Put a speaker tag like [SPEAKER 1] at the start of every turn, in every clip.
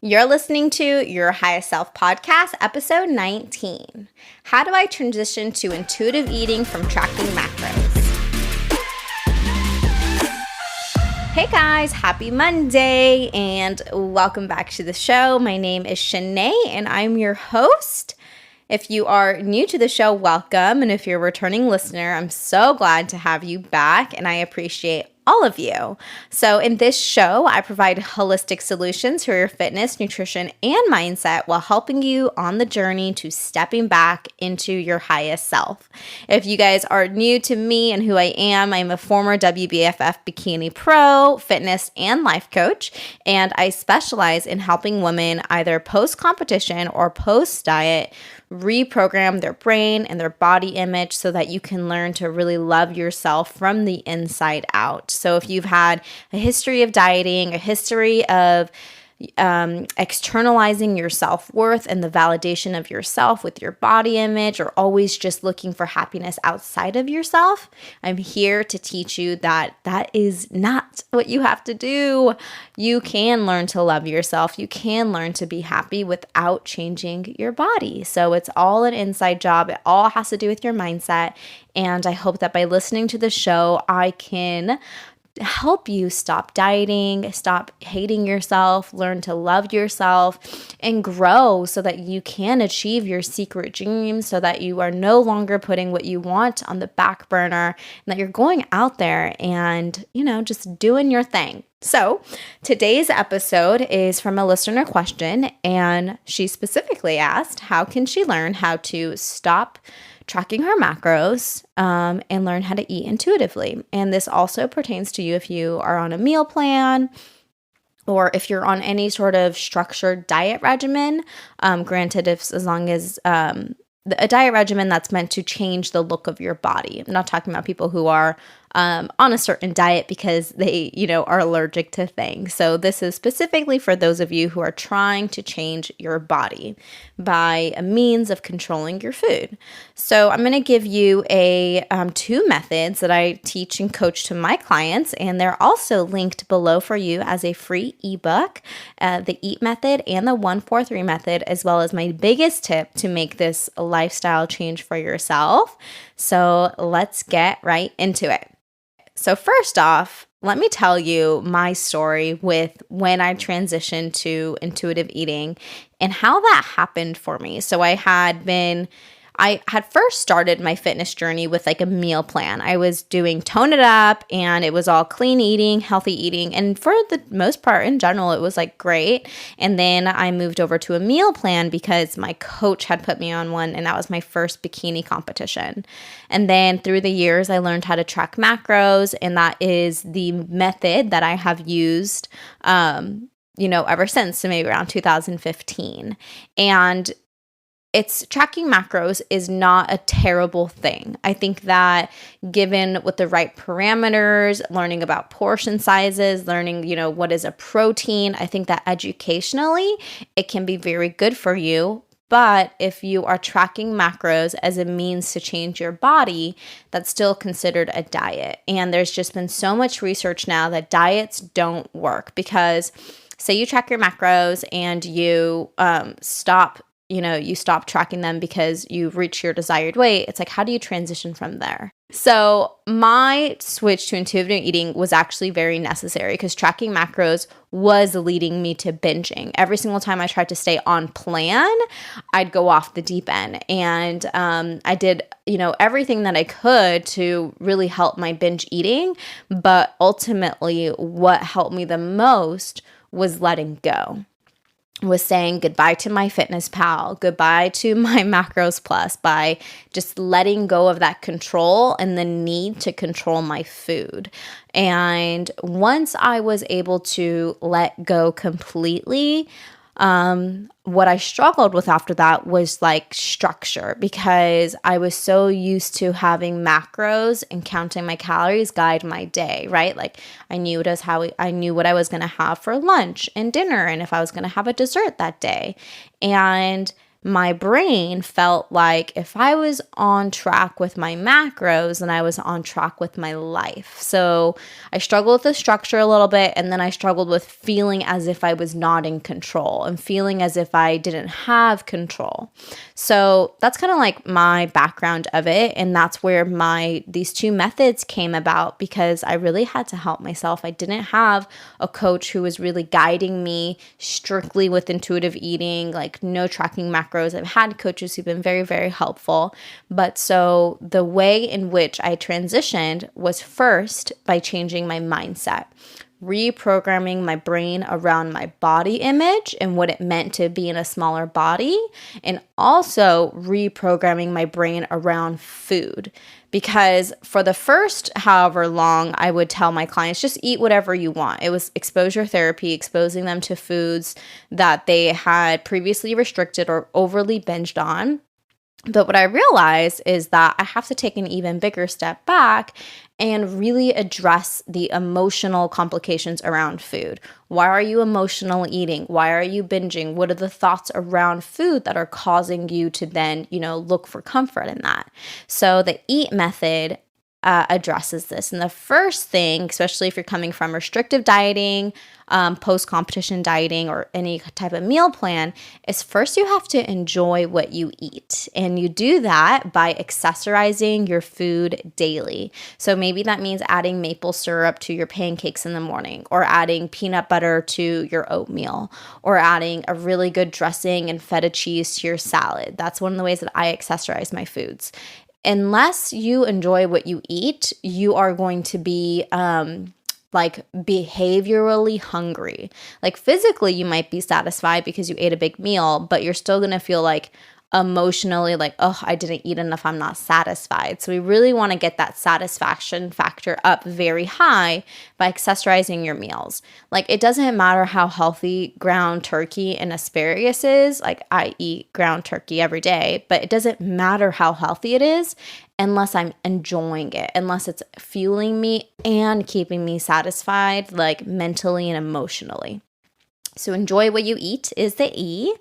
[SPEAKER 1] You're listening to Your Highest Self podcast, episode 19. How do I transition to intuitive eating from tracking macros? Hey guys, happy Monday and welcome back to the show. My name is Shanae and I'm your host. If you are new to the show, welcome. And if you're a returning listener, I'm so glad to have you back and I appreciate all of you. So in this show, I provide holistic solutions for your fitness, nutrition, and mindset while helping you on the journey to stepping back into your highest self. If you guys are new to me and who I am, I'm a former WBFF Bikini Pro, fitness, and life coach, and I specialize in helping women either post-competition or post-diet reprogram their brain and their body image so that you can learn to really love yourself from the inside out. So if you've had a history of dieting, a history of externalizing your self-worth and the validation of yourself with your body image, or always just looking for happiness outside of yourself, I'm here to teach you that that is not what you have to do. You can learn to love yourself. You can learn to be happy without changing your body. So it's all an inside job. It all has to do with your mindset. And I hope that by listening to the show, I can help you stop dieting, stop hating yourself, learn to love yourself, and grow so that you can achieve your secret dreams, so that you are no longer putting what you want on the back burner, and that you're going out there and, just doing your thing. So today's episode is from a listener question, and she specifically asked, how can she learn how to stop tracking her macros and learn how to eat intuitively? And this also pertains to you if you are on a meal plan or if you're on any sort of structured diet regimen. Granted, as long as a diet regimen that's meant to change the look of your body. I'm not talking about people who are on a certain diet because they, are allergic to things. So this is specifically for those of you who are trying to change your body by a means of controlling your food. So I'm going to give you two methods that I teach and coach to my clients, and they're also linked below for you as a free ebook, the EAT method and the 1-4-3 method, as well as my biggest tip to make this a lifestyle change for yourself. So let's get right into it. So first off, let me tell you my story with when I transitioned to intuitive eating and how that happened for me. So I had first started my fitness journey with like a meal plan. I was doing Tone It Up and it was all clean eating, healthy eating. And for the most part in general, it was like great. And then I moved over to a meal plan because my coach had put me on one and that was my first bikini competition. And then through the years, I learned how to track macros, and that is the method that I have used, ever since, so maybe around 2015. And tracking macros is not a terrible thing. I think that given with the right parameters, learning about portion sizes, learning, what is a protein, I think that educationally it can be very good for you. But if you are tracking macros as a means to change your body, that's still considered a diet. And there's just been so much research now that diets don't work, because say you track your macros and you stop tracking them because you've reached your desired weight. It's like, how do you transition from there? So my switch to intuitive eating was actually very necessary because tracking macros was leading me to binging. Every single time I tried to stay on plan, I'd go off the deep end. And I did, everything that I could to really help my binge eating. But ultimately, what helped me the most was letting go. Was saying goodbye to my Fitness Pal, goodbye to my Macros Plus, by just letting go of that control and the need to control my food. And once I was able to let go completely, what I struggled with after that was like structure, because I was so used to having macros and counting my calories guide my day, right? Like I knew I knew what I was going to have for lunch and dinner, and if I was going to have a dessert that day. And my brain felt like if I was on track with my macros, then I was on track with my life. So I struggled with the structure a little bit, and then I struggled with feeling as if I was not in control and feeling as if I didn't have control. So that's kind of like my background of it, and that's where these two methods came about, because I really had to help myself. I didn't have a coach who was really guiding me strictly with intuitive eating, like no tracking macros. I've had coaches who've been very, very helpful. But so the way in which I transitioned was first by changing my mindset, reprogramming my brain around my body image and what it meant to be in a smaller body, and also reprogramming my brain around food. Because for the first however long, I would tell my clients, just eat whatever you want. It was exposure therapy, exposing them to foods that they had previously restricted or overly binged on. But what I realized is that I have to take an even bigger step back and really address the emotional complications around food. Why are you emotional eating? Why are you binging? What are the thoughts around food that are causing you to then, look for comfort in that? So the EAT method addresses this. And the first thing, especially if you're coming from restrictive dieting, post-competition dieting, or any type of meal plan, is first you have to enjoy what you eat. And you do that by accessorizing your food daily. So maybe that means adding maple syrup to your pancakes in the morning, or adding peanut butter to your oatmeal, or adding a really good dressing and feta cheese to your salad. That's one of the ways that I accessorize my foods. Unless you enjoy what you eat, you are going to be like behaviorally hungry. Like physically, you might be satisfied because you ate a big meal, but you're still going to feel like emotionally like, oh, I didn't eat enough, I'm not satisfied. So we really want to get that satisfaction factor up very high by accessorizing your meals. Like it doesn't matter how healthy ground turkey and asparagus is. Like I eat ground turkey every day, but it doesn't matter how healthy it is unless I'm enjoying it, unless it's fueling me and keeping me satisfied, like mentally and emotionally. So enjoy what you eat is the E.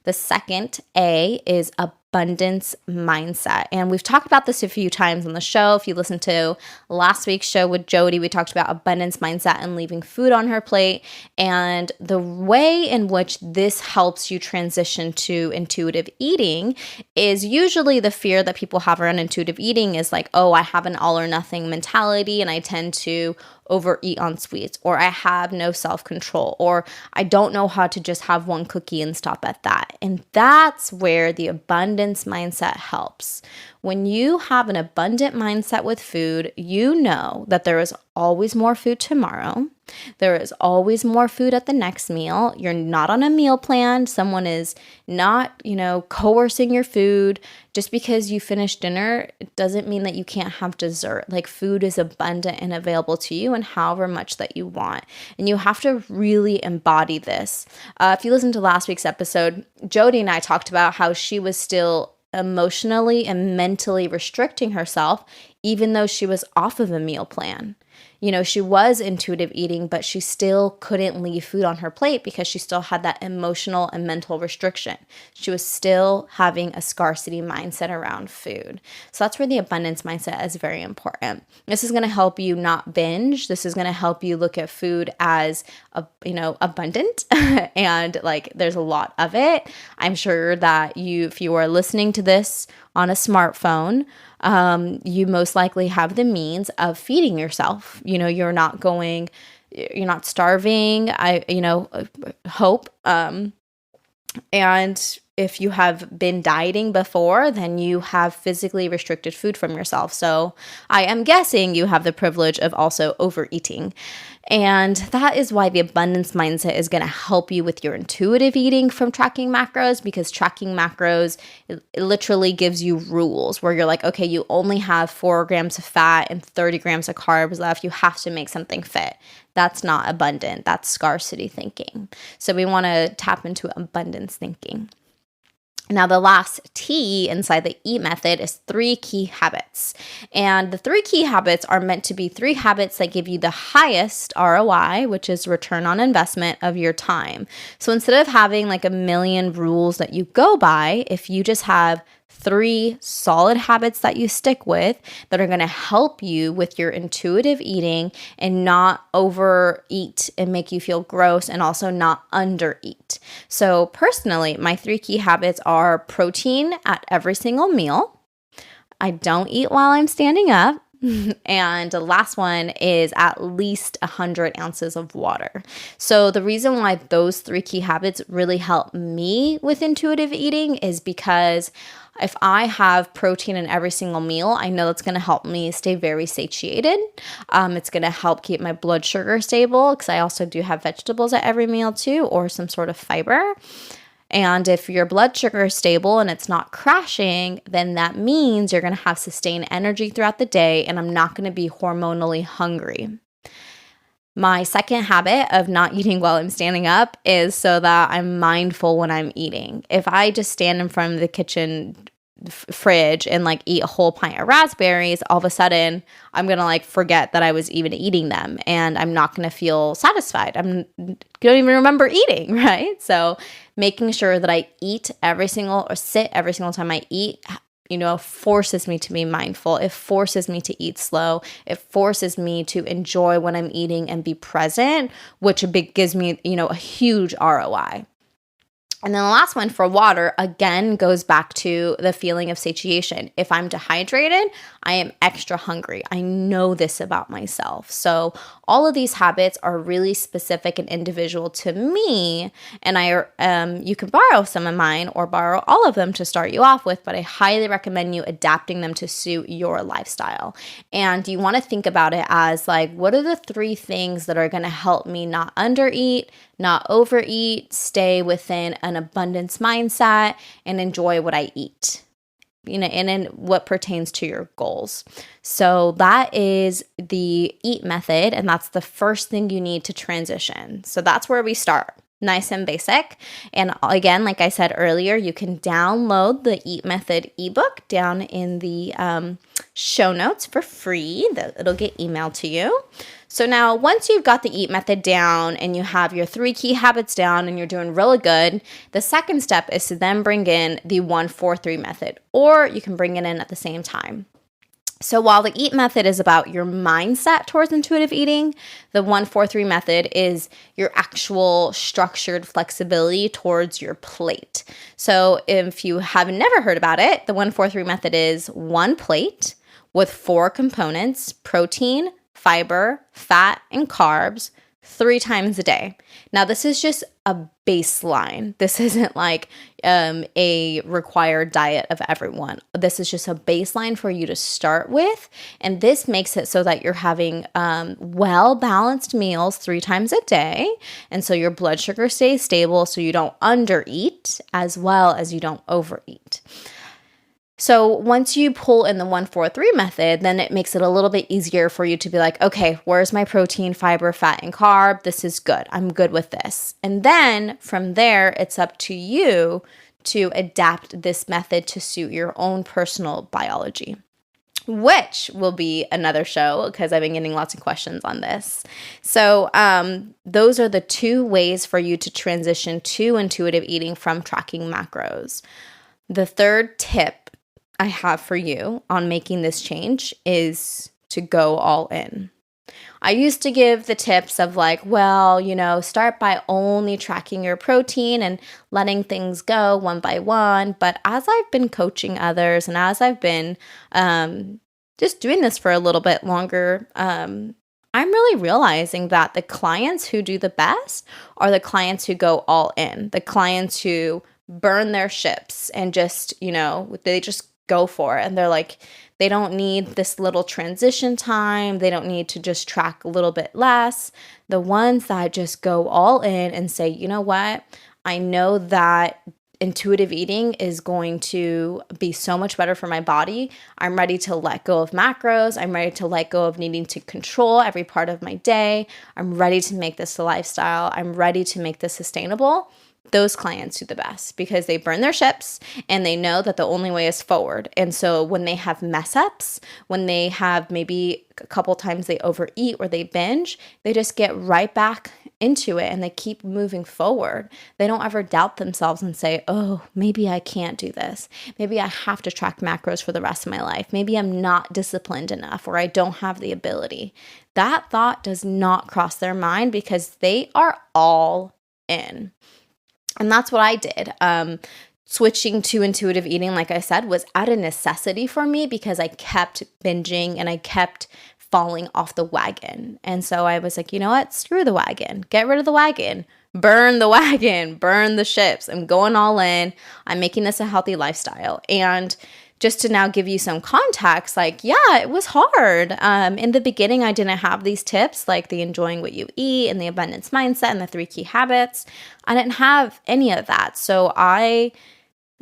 [SPEAKER 1] The second A is abundance mindset. And we've talked about this a few times on the show. If you listen to last week's show with Jody, we talked about abundance mindset and leaving food on her plate. And the way in which this helps you transition to intuitive eating is usually the fear that people have around intuitive eating is like, oh, I have an all or nothing mentality and I tend to overeat on sweets, or I have no self-control, or I don't know how to just have one cookie and stop at that. And that's where the abundance mindset helps. When you have an abundant mindset with food, you know that there is always more food tomorrow. There is always more food at the next meal. You're not on a meal plan. Someone is not, coercing your food. Just because you finish dinner, it doesn't mean that you can't have dessert. Like food is abundant and available to you and however much that you want. And you have to really embody this. If you listen to last week's episode, Jody and I talked about how she was still emotionally and mentally restricting herself, even though she was off of a meal plan. She was intuitive eating, but she still couldn't leave food on her plate because she still had that emotional and mental restriction. She was still having a scarcity mindset around food. So that's where the abundance mindset is very important. This is going to help you not binge. This is going to help you look at food as, abundant and like there's a lot of it. I'm sure that if you are listening to this on a smartphone, you most likely have the means of feeding yourself. You're not starving. Hope. And if you have been dieting before, then you have physically restricted food from yourself. So I am guessing you have the privilege of also overeating. And that is why the abundance mindset is going to help you with your intuitive eating from tracking macros, because tracking macros, it literally gives you rules where you're like, okay, you only have 4 grams of fat and 30 grams of carbs left. You have to make something fit. That's not abundant. That's scarcity thinking. So we want to tap into abundance thinking. Now, the last T inside the EAT method is 3 key habits. And the 3 key habits are meant to be 3 habits that give you the highest ROI, which is return on investment of your time. So instead of having like a million rules that you go by, if you just have 3 solid habits that you stick with that are going to help you with your intuitive eating and not overeat and make you feel gross and also not undereat. So personally, my 3 key habits are protein at every single meal. I don't eat while I'm standing up. And the last one is at least 100 ounces of water. So the reason why those 3 key habits really help me with intuitive eating is because if I have protein in every single meal, I know it's going to help me stay very satiated. It's going to help keep my blood sugar stable because I also do have vegetables at every meal too, or some sort of fiber. And if your blood sugar is stable and it's not crashing, then that means you're going to have sustained energy throughout the day, and I'm not going to be hormonally hungry. My second habit of not eating while I'm standing up is so that I'm mindful when I'm eating. If I just stand in front of the kitchen fridge and like eat a whole pint of raspberries, all of a sudden I'm gonna like forget that I was even eating them, and I'm not gonna feel satisfied. I don't even remember eating, right? So making sure that I eat every single or sit every single time I eat, forces me to be mindful. It forces me to eat slow. It forces me to enjoy what I'm eating and be present, which gives me, a huge ROI. And then the last one for water, again, goes back to the feeling of satiation. If I'm dehydrated, I am extra hungry. I know this about myself. So all of these habits are really specific and individual to me. And you can borrow some of mine or borrow all of them to start you off with, but I highly recommend you adapting them to suit your lifestyle. And you want to think about it as like, what are the 3 things that are going to help me not undereat, not overeat, stay within an abundance mindset, and enjoy what I eat, and in what pertains to your goals. So that is the EAT method, and that's the first thing you need to transition. So that's where we start. Nice and basic. And again, like I said earlier, you can download the EAT method ebook down in the show notes for free. It'll get emailed to you. So now once you've got the EAT method down and you have your 3 key habits down and you're doing really good, the second step is to then bring in the 1-4-3 method, or you can bring it in at the same time. So while the EAT method is about your mindset towards intuitive eating, the 1-4-3 method is your actual structured flexibility towards your plate. So if you have never heard about it, the 1-4-3 method is 1 plate with 4 components: protein, fiber, fat, and carbs 3 times a day. Now, this is just a baseline. This isn't like a required diet of everyone. This is just a baseline for you to start with. And this makes it so that you're having well-balanced meals 3 times a day. And so your blood sugar stays stable so you don't undereat as well as you don't overeat. So once you pull in the 1-4-3 method, then it makes it a little bit easier for you to be like, okay, where's my protein, fiber, fat, and carb? This is good. I'm good with this. And then from there, it's up to you to adapt this method to suit your own personal biology, which will be another show because I've been getting lots of questions on this. So those are the 2 ways for you to transition to intuitive eating from tracking macros. The third tip I have for you on making this change is to go all in. I used to give the tips of like, well, start by only tracking your protein and letting things go one by one. But as I've been coaching others and as I've been just doing this for a little bit longer, I'm really realizing that the clients who do the best are the clients who go all in, the clients who burn their ships and just, they just go for it. And they're like, they don't need this little transition time. They don't need to just track a little bit less. The ones that just go all in and say, you know what? I know that intuitive eating is going to be so much better for my body. I'm ready to let go of macros. I'm ready to let go of needing to control every part of my day. I'm ready to make this a lifestyle. I'm ready to make this sustainable. those clients do the best because they burn their ships and they know that the only way is forward. And so when they have mess ups, when they have maybe a couple times they overeat or they binge, they just get right back into it and they keep moving forward. They don't ever doubt themselves and say, oh, maybe I can't do this. Maybe I have to track macros for the rest of my life. Maybe I'm not disciplined enough or I don't have the ability. That thought does not cross their mind because they are all in. And that's what I did. Switching to intuitive eating, like I said, was out of necessity for me because I kept binging and I kept falling off the wagon. And so I was like, you know what? Screw the wagon. Get rid of the wagon. Burn the wagon. Burn the ships. I'm going all in. I'm making this a healthy lifestyle. And just to now give you some context, like, yeah, it was hard. In the beginning, I didn't have these tips like the enjoying what you eat and the abundance mindset and the 3 key habits. I didn't have any of that. So I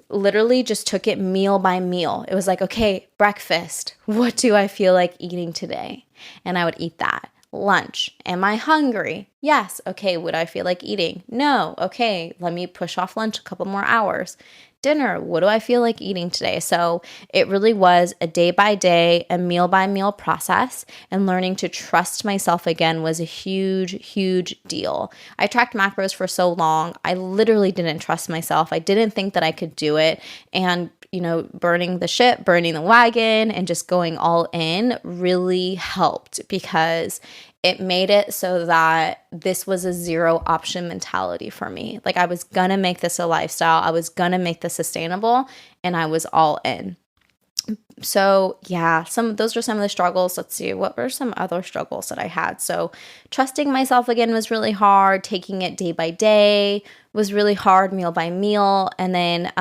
[SPEAKER 1] literally just took it meal by meal. It was like, okay, breakfast. What do I feel like eating today? And I would eat that. Lunch. Am I hungry? Yes. Okay. Would I feel like eating? No. Okay. Let me push off lunch a couple more hours. Dinner. What do I feel like eating today? So it really was a day by day, a meal by meal process, and learning to trust myself again was a huge, huge deal. I tracked macros for so long. I literally didn't trust myself. I didn't think that I could do it. And burning the ship, burning the wagon, and just going all in really helped because it made it so that this was a zero option mentality for me. Like I was gonna make this a lifestyle. I was gonna make this sustainable, and I was all in. So yeah, those were some of the struggles. Let's see, what were some other struggles that I had? So trusting myself again was really hard. Taking it day by day was really hard, meal by meal. And then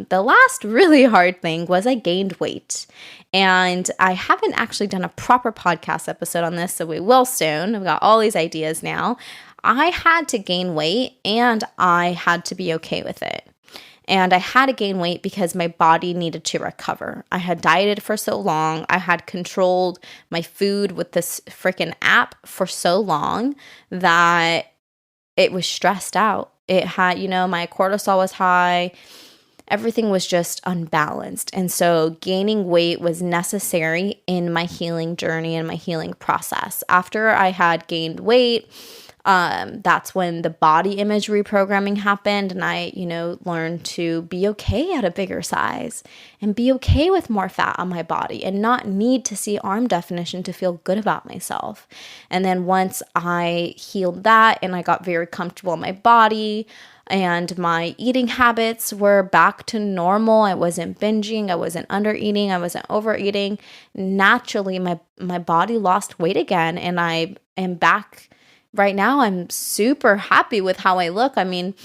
[SPEAKER 1] the last really hard thing was I gained weight. And I haven't actually done a proper podcast episode on this, so we will soon. I've got all these ideas now. I had to gain weight and I had to be okay with it. And I had to gain weight because my body needed to recover. I had dieted for so long. I had controlled my food with this freaking app for so long that it was stressed out. It had, my cortisol was high. Everything was just unbalanced. And so gaining weight was necessary in my healing journey and my healing process. After I had gained weight, that's when the body image reprogramming happened. And I, learned to be okay at a bigger size and be okay with more fat on my body and not need to see arm definition to feel good about myself. And then once I healed that and I got very comfortable in my body and my eating habits were back to normal, I wasn't binging, I wasn't undereating, I wasn't overeating. Naturally, my body lost weight again, and I am back. Right now, I'm super happy with how I look. I mean,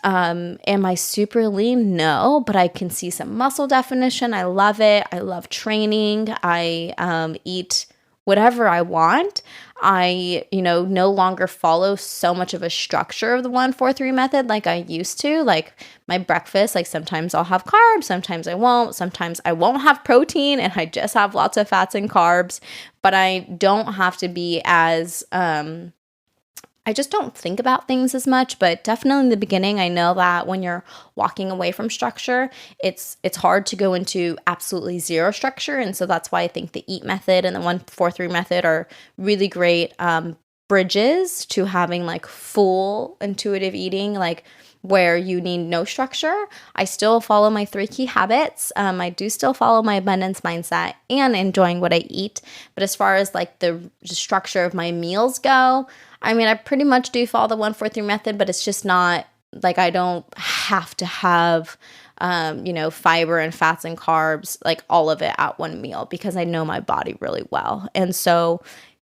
[SPEAKER 1] am I super lean? No, but I can see some muscle definition. I love it. I love training. I eat whatever I want. I, no longer follow so much of a structure of the 1-4-3 method like I used to. Like my breakfast, like sometimes I'll have carbs, sometimes I won't. Sometimes I won't have protein and I just have lots of fats and carbs. But I don't have to be as I just don't think about things as much, but definitely in the beginning, I know that when you're walking away from structure, it's hard to go into absolutely zero structure. And so that's why I think the EAT method and the 1-4-3 method are really great bridges to having like full intuitive eating, like where you need no structure. I still follow my 3 key habits. I do still follow my abundance mindset and enjoying what I eat. But as far as like the structure of my meals go, I mean, I pretty much do follow the 1-4-3 method, but it's just not like I don't have to have, fiber and fats and carbs, like all of it at one meal because I know my body really well. And so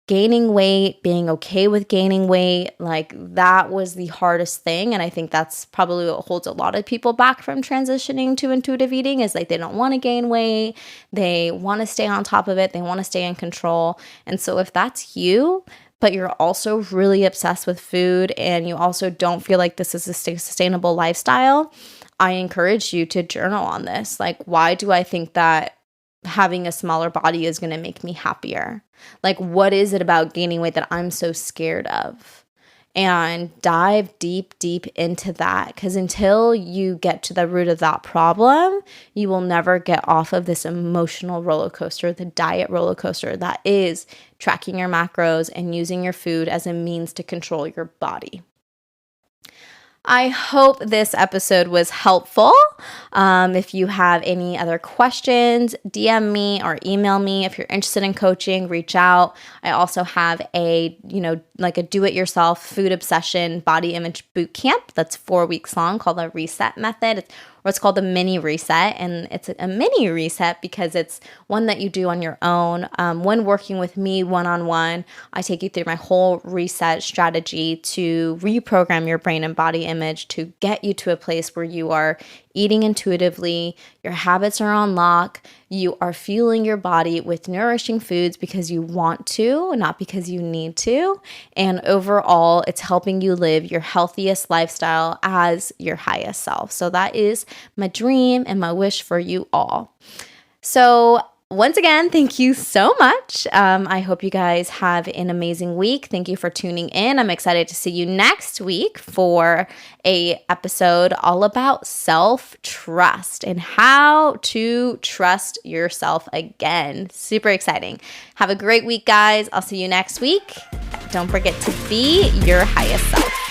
[SPEAKER 1] gaining weight, being okay with gaining weight, like that was the hardest thing. And I think that's probably what holds a lot of people back from transitioning to intuitive eating is like they don't want to gain weight. They want to stay on top of it. They want to stay in control. And so if that's you, but you're also really obsessed with food and you also don't feel like this is a sustainable lifestyle, I encourage you to journal on this. Like, why do I think that having a smaller body is going to make me happier? Like, what is it about gaining weight that I'm so scared of? and dive deep, deep into that. Because until you get to the root of that problem, you will never get off of this emotional roller coaster, the diet roller coaster that is tracking your macros and using your food as a means to control your body. I hope this episode was helpful. If you have any other questions, DM me or email me. If you're interested in coaching, reach out. I also have a do-it-yourself food obsession body image boot camp that's 4 weeks long called the Reset Method. It's called the mini reset, and it's a mini reset because it's one that you do on your own. When working with me one-on-one, I take you through my whole reset strategy to reprogram your brain and body image to get you to a place where you are eating intuitively, your habits are on lock, you are fueling your body with nourishing foods because you want to, not because you need to. And overall, it's helping you live your healthiest lifestyle as your highest self. So that is my dream and my wish for you all. So once again, thank you so much. I hope you guys have an amazing week. Thank you for tuning in. I'm excited to see you next week for a episode all about self-trust and how to trust yourself again. Super exciting. Have a great week, guys. I'll see you next week. Don't forget to be your highest self.